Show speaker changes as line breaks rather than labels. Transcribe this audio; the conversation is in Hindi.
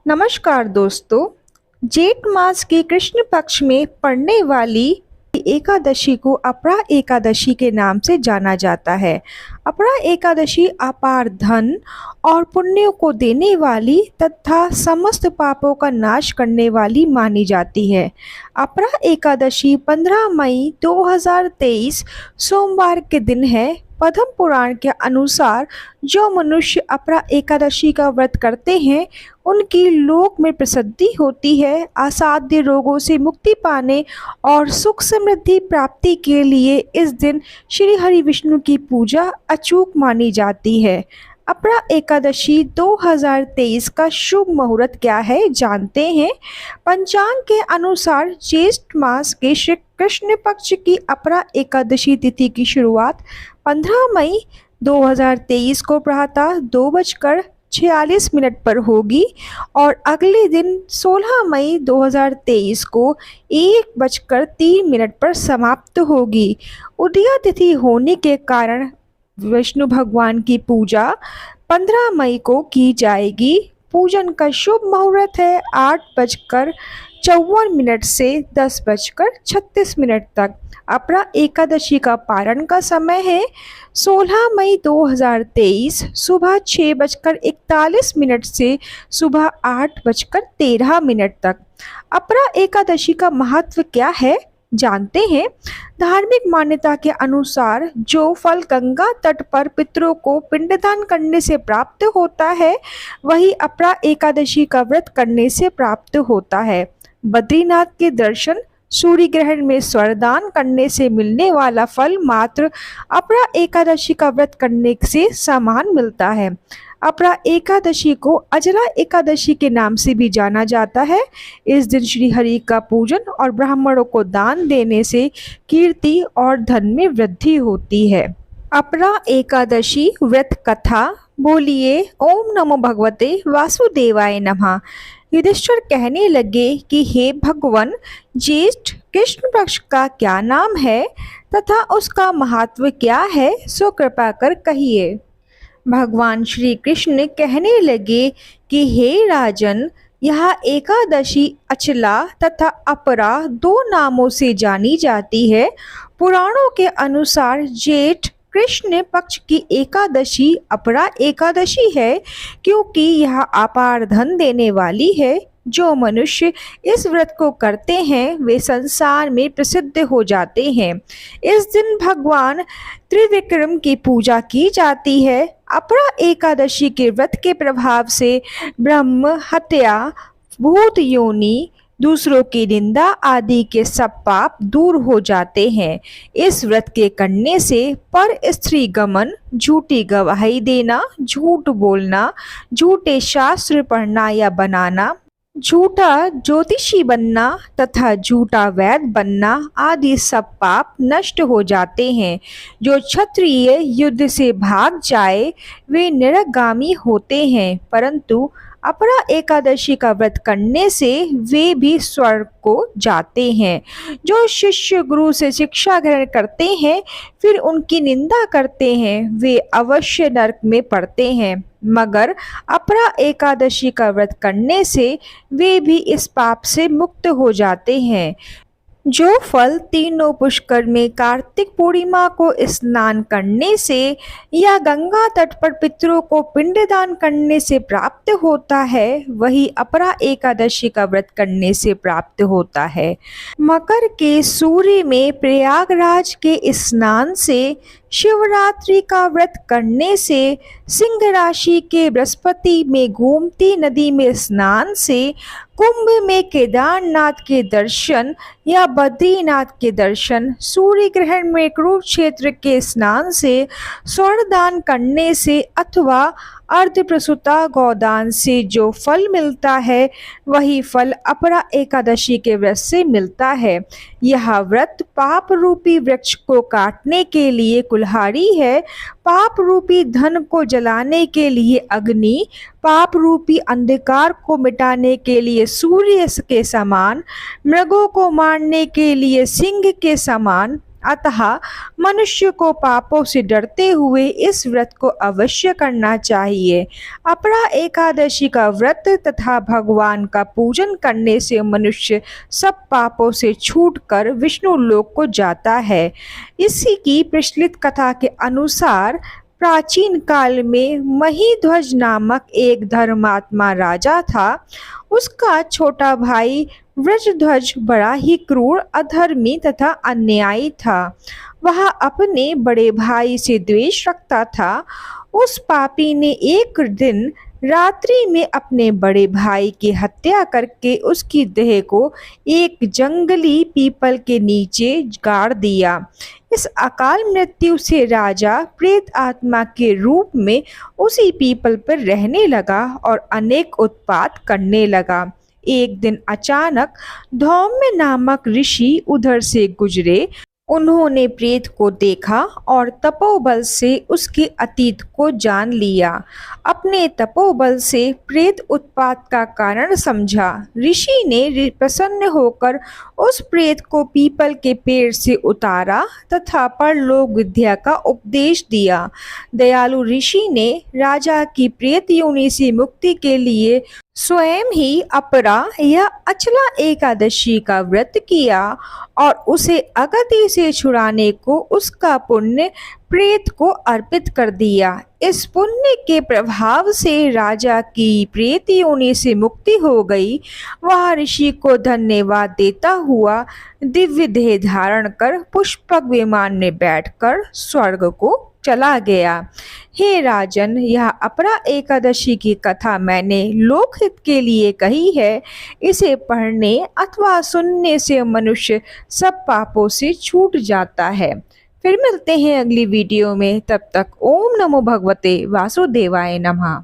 नमस्कार दोस्तों। जेठ मास के कृष्ण पक्ष में पड़ने वाली एकादशी को अपरा एकादशी के नाम से जाना जाता है। अपरा एकादशी अपार धन और पुण्यों को देने वाली तथा समस्त पापों का नाश करने वाली मानी जाती है। अपरा एकादशी 15 मई 2023 सोमवार के दिन है। पद्म पुराण के अनुसार जो मनुष्य अपरा एकादशी का व्रत करते हैं उनकी लोक में प्रसिद्धि होती है। असाध्य रोगों से मुक्ति पाने और सुख समृद्धि प्राप्ति के लिए इस दिन श्री हरि विष्णु की पूजा अचूक मानी जाती है। अपरा एकादशी 2023 का शुभ मुहूर्त क्या है जानते हैं। पंचांग के अनुसार ज्येष्ठ मास के श्री कृष्ण पक्ष की अपरा एकादशी तिथि की शुरुआत 15 मई 2023 को प्रातः 2:46 पर होगी और अगले दिन 16 मई 2023 को 1:03 पर समाप्त होगी। उदया तिथि होने के कारण विष्णु भगवान की पूजा 15 मई को की जाएगी। पूजन का शुभ मुहूर्त है 8:54 से 10:36 तक। अपरा एकादशी का पारण का समय है 16 मई 2023 सुबह 6:41 से सुबह 8:13 तक। अपरा एकादशी का महत्व क्या है जानते हैं। धार्मिक मान्यता के अनुसार जो फल गंगा तट पर पितरों को पिंडदान करने से प्राप्त होता है वही अपरा एकादशी का व्रत करने से प्राप्त होता है। बद्रीनाथ के दर्शन, सूर्य ग्रहण में स्वरदान करने से मिलने वाला फल मात्र अपरा एकादशी का व्रत करने से समान मिलता है। अपरा एकादशी को अजला एकादशी के नाम से भी जाना जाता है। इस दिन श्री हरि का पूजन और ब्राह्मणों को दान देने से कीर्ति और धन में वृद्धि होती है। अपरा एकादशी व्रत कथा। बोलिए ओम नमो भगवते वासुदेवाय नमः। युधिष्ठिर कहने लगे कि हे भगवान, ज्येष्ठ कृष्ण पक्ष का क्या नाम है तथा उसका महत्व क्या है, सो कृपा कर कहिए। भगवान श्री कृष्ण कहने लगे कि हे राजन, यह एकादशी अचला तथा अपरा 2 नामों से जानी जाती है। पुराणों के अनुसार जेठ कृष्ण पक्ष की एकादशी अपरा एकादशी है क्योंकि यह अपार धन देने वाली है। जो मनुष्य इस व्रत को करते हैं वे संसार में प्रसिद्ध हो जाते हैं। इस दिन भगवान त्रिविक्रम की पूजा की जाती है। अपरा एकादशी के व्रत के प्रभाव से ब्रह्म हत्या, भूत योनि, दूसरों की निंदा आदि के सब पाप दूर हो जाते हैं। इस व्रत के करने से पर स्त्री गमन, झूठी गवाही देना, झूठ बोलना, झूठे शास्त्र पढ़ना या बनाना, झूठा ज्योतिषी बनना तथा झूठा वैद्य बनना आदि सब पाप नष्ट हो जाते हैं। जो क्षत्रिय युद्ध से भाग जाए वे नरकगामी होते हैं, परंतु अपरा एकादशी का व्रत करने से वे भी स्वर्ग को जाते हैं। जो शिष्य गुरु से शिक्षा ग्रहण करते हैं फिर उनकी निंदा करते हैं वे अवश्य नरक में पड़ते हैं, मगर अपरा एकादशी का व्रत करने से वे भी इस पाप से मुक्त हो जाते हैं। जो फल तीनों पुष्कर में कार्तिक पूर्णिमा को स्नान करने से या गंगा तट पर पितरों को पिंडदान करने से प्राप्त होता है वही अपरा एकादशी का व्रत करने से प्राप्त होता है। मकर के सूर्य में प्रयागराज के स्नान से, शिवरात्रि का व्रत करने से, सिंह राशि के बृहस्पति में गोमती नदी में स्नान से, कुंभ में केदारनाथ के दर्शन या बद्रीनाथ के दर्शन, सूर्य ग्रहण में कुरुक्षेत्र के स्नान से, स्वर्णदान करने से अथवा अर्धप्रसूता गौदान से जो फल मिलता है वही फल अपरा एकादशी के व्रत से मिलता है। यह व्रत पाप रूपी वृक्ष को काटने के लिए कुल्हाड़ी है, पाप रूपी धन को जलाने के लिए अग्नि, पाप रूपी अंधकार को मिटाने के लिए सूर्य के समान, मृगों को मारने के लिए सिंह के समान, अतः मनुष्य को पापों से डरते हुए इस व्रत को अवश्य करना चाहिए। अपरा एकादशी का व्रत तथा भगवान का पूजन करने से मनुष्य सब पापों से छूटकर विष्णु लोक को जाता है। इसी की प्रचलित कथा के अनुसार प्राचीन काल में महीध्वज नामक एक धर्मात्मा राजा था। उसका छोटा भाई वृषध्वज बड़ा ही क्रूर, अधर्मी तथा अन्यायी था। वह अपने बड़े भाई से द्वेष रखता था। उस पापी ने एक दिन रात्रि में अपने बड़े भाई की हत्या करके उसकी देह को एक जंगली पीपल के नीचे गाड़ दिया। इस अकाल मृत्यु से राजा प्रेत आत्मा के रूप में उसी पीपल पर रहने लगा और अनेक उत्पात करने लगा। एक दिन अचानक धौम्य नामक ऋषि उधर से गुजरे। उन्होंने प्रेत को देखा और तपोबल से उसके अतीत को जान लिया। अपने तपोबल से प्रेत उत्पात का कारण समझा। ऋषि ने प्रसन्न होकर उस प्रेत को पीपल के पेड़ से उतारा तथा परलोक विद्या का उपदेश दिया। दयालु ऋषि ने राजा की प्रेत योनि से मुक्ति के लिए स्वयं ही अपरा या अचला एकादशी का व्रत किया और उसे अगति से छुड़ाने को उसका पुण्य प्रेत को अर्पित कर दिया। इस पुण्य के प्रभाव से राजा की प्रेत योनि से मुक्ति हो गई। वह ऋषि को धन्यवाद देता हुआ दिव्य देह धारण कर पुष्पक विमान में बैठकर स्वर्ग को चला गया। हे राजन, यह अपरा एकादशी की कथा मैंने लोकहित के लिए कही है। इसे पढ़ने अथवा सुनने से मनुष्य सब पापों से छूट जाता है। फिर मिलते हैं अगली वीडियो में। तब तक ओम नमो भगवते वासुदेवाय नमः।